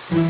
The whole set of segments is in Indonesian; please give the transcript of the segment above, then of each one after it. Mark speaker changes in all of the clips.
Speaker 1: Perbudakan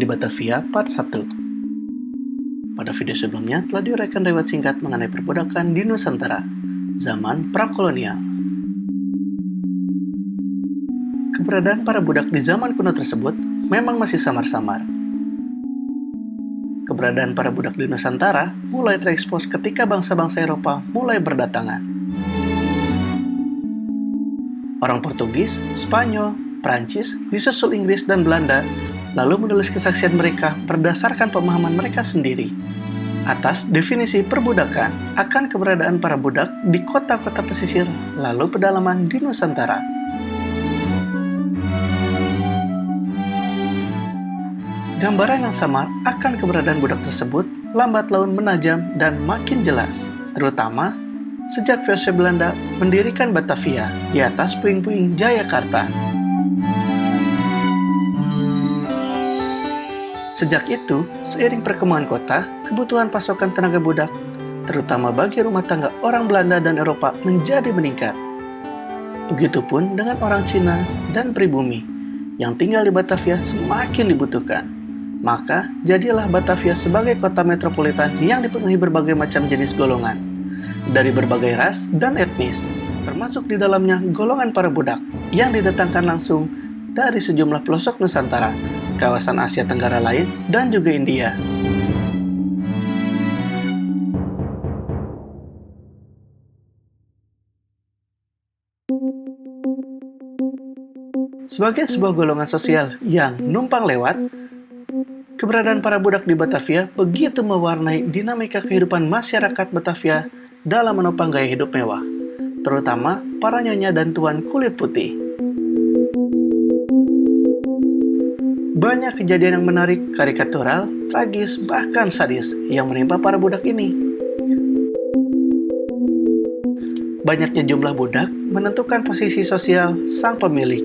Speaker 1: di Batavia Part 1. Pada video sebelumnya telah diuraikan riwayat singkat mengenai perbudakan di Nusantara, zaman prakolonial. Keberadaan para budak di zaman kuno tersebut memang masih samar-samar. Keberadaan para budak di Nusantara mulai terekspos ketika bangsa-bangsa Eropa mulai berdatangan. Orang Portugis, Spanyol, Prancis, disusul Inggris dan Belanda, lalu menulis kesaksian mereka berdasarkan pemahaman mereka sendiri atas definisi perbudakan akan keberadaan para budak di kota-kota pesisir lalu pedalaman di Nusantara. Gambaran yang samar akan keberadaan budak tersebut lambat laun menajam dan makin jelas, terutama sejak VOC Belanda mendirikan Batavia di atas puing-puing Jayakarta. Sejak itu, seiring perkembangan kota, kebutuhan pasokan tenaga budak, terutama bagi rumah tangga orang Belanda dan Eropa, menjadi meningkat. Begitupun dengan orang Cina dan pribumi, yang tinggal di Batavia semakin dibutuhkan. Maka, jadilah Batavia sebagai kota metropolitan yang dipenuhi berbagai macam jenis golongan, dari berbagai ras dan etnis, termasuk di dalamnya golongan para budak, yang didatangkan langsung dari sejumlah pelosok Nusantara, kawasan Asia Tenggara lain, dan juga India. Sebagai sebuah golongan sosial yang numpang lewat, keberadaan para budak di Batavia begitu mewarnai dinamika kehidupan masyarakat Batavia dalam menopang gaya hidup mewah, terutama para nyonya dan tuan kulit putih. Banyak kejadian yang menarik, karikatural, tragis, bahkan sadis yang menimpa para budak ini. Banyaknya jumlah budak menentukan posisi sosial sang pemilik.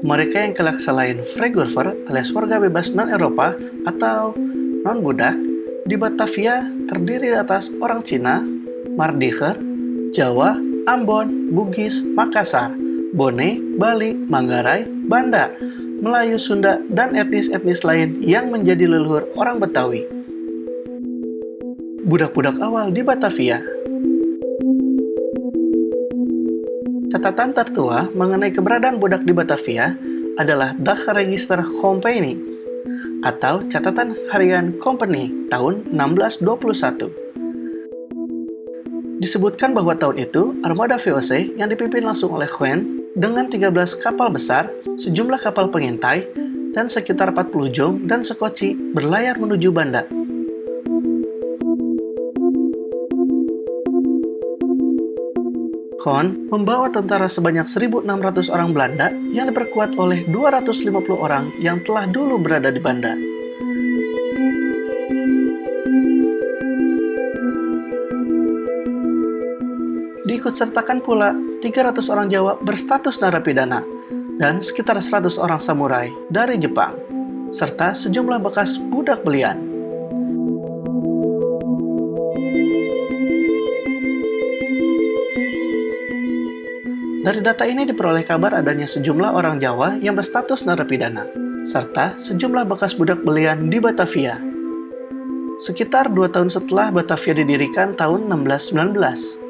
Speaker 1: Mereka yang kelak selain Freighurfer alias warga bebas non-Eropa atau non-budak, di Batavia terdiri atas orang Cina, Mardiker, Jawa, Ambon, Bugis, Makassar, Bone, Bali, Manggarai, Banda, Melayu, Sunda, dan etnis-etnis lain yang menjadi leluhur orang Betawi. Budak-budak awal di Batavia. Catatan tertua mengenai keberadaan budak di Batavia adalah Dagregister Company atau Catatan Harian Company tahun 1621. Disebutkan bahwa tahun itu, armada VOC yang dipimpin langsung oleh Khuen dengan 13 kapal besar, sejumlah kapal pengintai, dan sekitar 40 jong dan sekoci berlayar menuju Banda. Khuen membawa tentara sebanyak 1.600 orang Belanda yang diperkuat oleh 250 orang yang telah dulu berada di Banda. Diikutsertakan pula 300 orang Jawa berstatus narapidana dan sekitar 100 orang samurai dari Jepang, serta sejumlah bekas budak belian. Dari data ini diperoleh kabar adanya sejumlah orang Jawa yang berstatus narapidana, serta sejumlah bekas budak belian di Batavia. Sekitar 2 tahun setelah Batavia didirikan tahun 1619.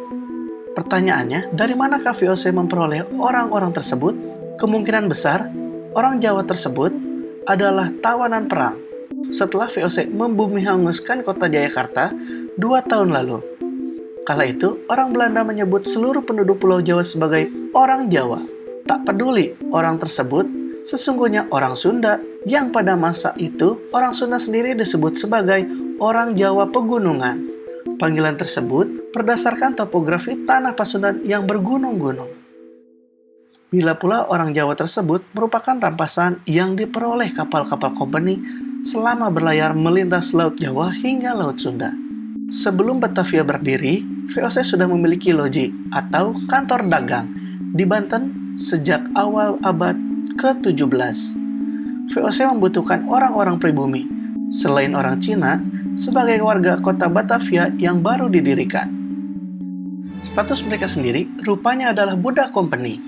Speaker 1: Pertanyaannya, dari manakah VOC memperoleh orang-orang tersebut? Kemungkinan besar, orang Jawa tersebut adalah tawanan perang setelah VOC membumi hanguskan kota Jayakarta 2 tahun lalu. Kala itu, orang Belanda menyebut seluruh penduduk Pulau Jawa sebagai orang Jawa. Tak peduli orang tersebut sesungguhnya orang Sunda, yang pada masa itu orang Sunda sendiri disebut sebagai orang Jawa Pegunungan. Panggilan tersebut berdasarkan topografi tanah Pasundan yang bergunung-gunung. Bila pula orang Jawa tersebut merupakan rampasan yang diperoleh kapal-kapal kompeni selama berlayar melintas Laut Jawa hingga Laut Sunda. Sebelum Batavia berdiri, VOC sudah memiliki loji atau kantor dagang di Banten sejak awal abad ke-17. VOC membutuhkan orang-orang pribumi, selain orang Cina, sebagai warga kota Batavia yang baru didirikan. Status mereka sendiri rupanya adalah budak company,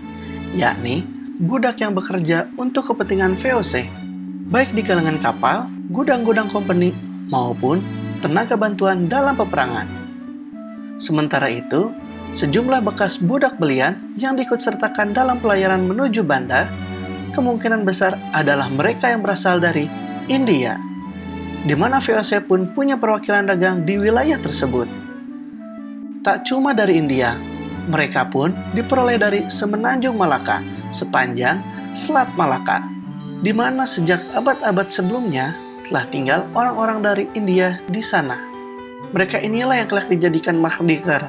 Speaker 1: yakni budak yang bekerja untuk kepentingan VOC, baik di kalangan kapal, gudang-gudang company, maupun tenaga bantuan dalam peperangan. Sementara itu, sejumlah bekas budak belian yang diikutsertakan dalam pelayaran menuju Banda kemungkinan besar adalah mereka yang berasal dari India, di mana VOC pun punya perwakilan dagang di wilayah tersebut. Tak cuma dari India, mereka pun diperoleh dari Semenanjung Malaka sepanjang Selat Malaka, di mana sejak abad-abad sebelumnya telah tinggal orang-orang dari India di sana. Mereka inilah yang kelak dijadikan Mardikar,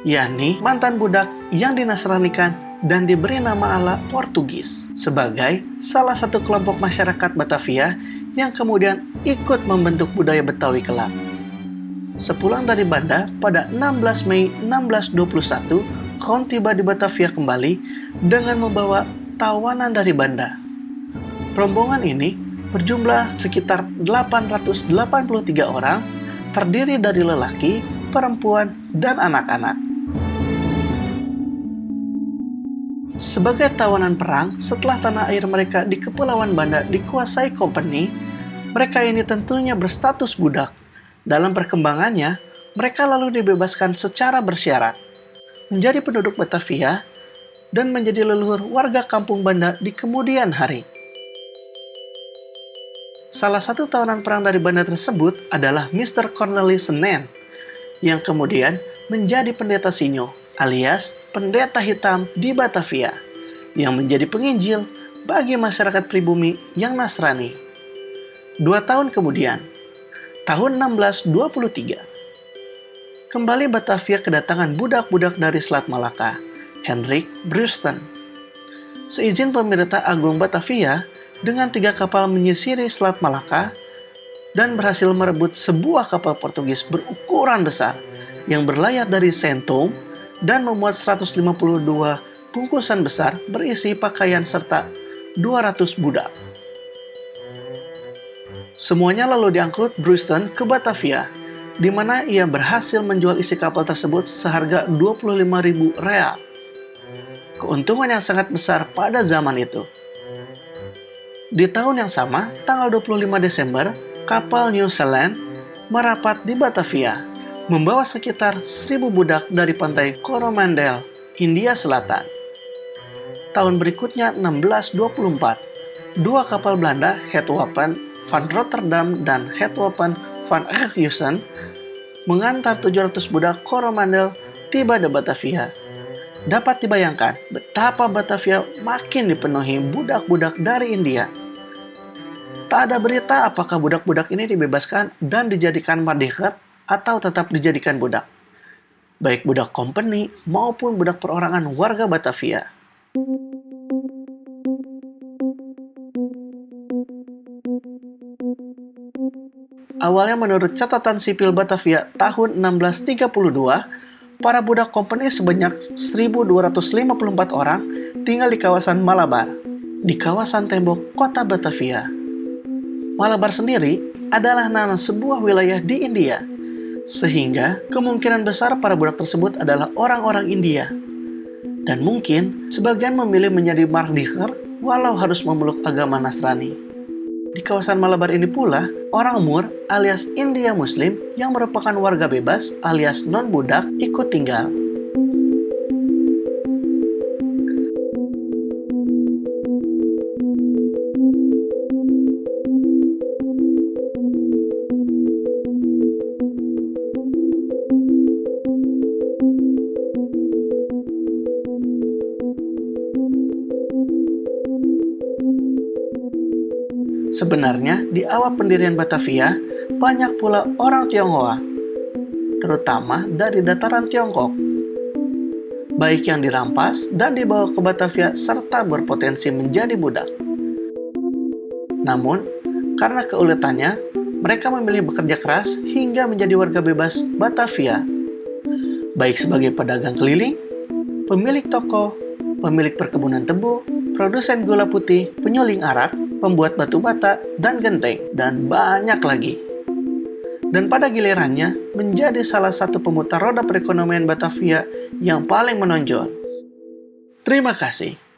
Speaker 1: yakni mantan budak yang dinasranikan dan diberi nama ala Portugis sebagai salah satu kelompok masyarakat Batavia yang kemudian ikut membentuk budaya Betawi kelak. Sepulang dari Banda pada 16 Mei 1621, Kon tiba di Batavia kembali dengan membawa tawanan dari Banda. Rombongan ini berjumlah sekitar 883 orang, terdiri dari lelaki, perempuan, dan anak-anak. Sebagai tawanan perang, setelah tanah air mereka di Kepulauan Banda dikuasai company, mereka ini tentunya berstatus budak. Dalam perkembangannya, mereka lalu dibebaskan secara bersyarat, menjadi penduduk Batavia, dan menjadi leluhur warga kampung Banda di kemudian hari. Salah satu tawanan perang dari Banda tersebut adalah Mr. Cornelis Senen, yang kemudian menjadi pendeta Sinyo, alias pendeta hitam di Batavia, yang menjadi penginjil bagi masyarakat pribumi yang Nasrani. 2 tahun kemudian, tahun 1623, kembali Batavia kedatangan budak-budak dari Selat Malaka, Hendrik Brusten. Seizin pemerintah agung Batavia, dengan 3 kapal menyisiri Selat Malaka dan berhasil merebut sebuah kapal Portugis berukuran besar yang berlayar dari Saint-Thome dan memuat 152 bungkusan besar berisi pakaian serta 200 budak. Semuanya lalu diangkut Brusten ke Batavia, di mana ia berhasil menjual isi kapal tersebut seharga 25.000 real. Keuntungan yang sangat besar pada zaman itu. Di tahun yang sama, tanggal 25 Desember, kapal New Zealand merapat di Batavia, membawa sekitar 1.000 budak dari pantai Coromandel, India Selatan. Tahun berikutnya, 1624, 2 kapal Belanda, Hetwapen van Rotterdam dan Hetwapen van Enkhuizen, mengantar 700 budak Coromandel tiba di Batavia. Dapat dibayangkan betapa Batavia makin dipenuhi budak-budak dari India. Tak ada berita apakah budak-budak ini dibebaskan dan dijadikan mardikar atau tetap dijadikan budak, baik budak company maupun budak perorangan warga Batavia. Awalnya menurut catatan sipil Batavia tahun 1632, para budak company sebanyak 1.254 orang tinggal di kawasan Malabar, di kawasan tembok kota Batavia. Malabar sendiri adalah nama sebuah wilayah di India, sehingga kemungkinan besar para budak tersebut adalah orang-orang India. Dan mungkin sebagian memilih menjadi mardikar walau harus memeluk agama Nasrani. Di kawasan Malabar ini pula, orang Moor alias India Muslim yang merupakan warga bebas alias non-budak ikut tinggal. Sebenarnya, di awal pendirian Batavia, banyak pula orang Tionghoa, terutama dari dataran Tiongkok, baik yang dirampas dan dibawa ke Batavia serta berpotensi menjadi budak. Namun, karena keuletannya, mereka memilih bekerja keras hingga menjadi warga bebas Batavia. Baik sebagai pedagang keliling, pemilik toko, pemilik perkebunan tebu, produsen gula putih, penyuling arak, pembuat batu bata, dan genteng, dan banyak lagi. Dan pada gilirannya, menjadi salah satu pemutar roda perekonomian Batavia yang paling menonjol. Terima kasih.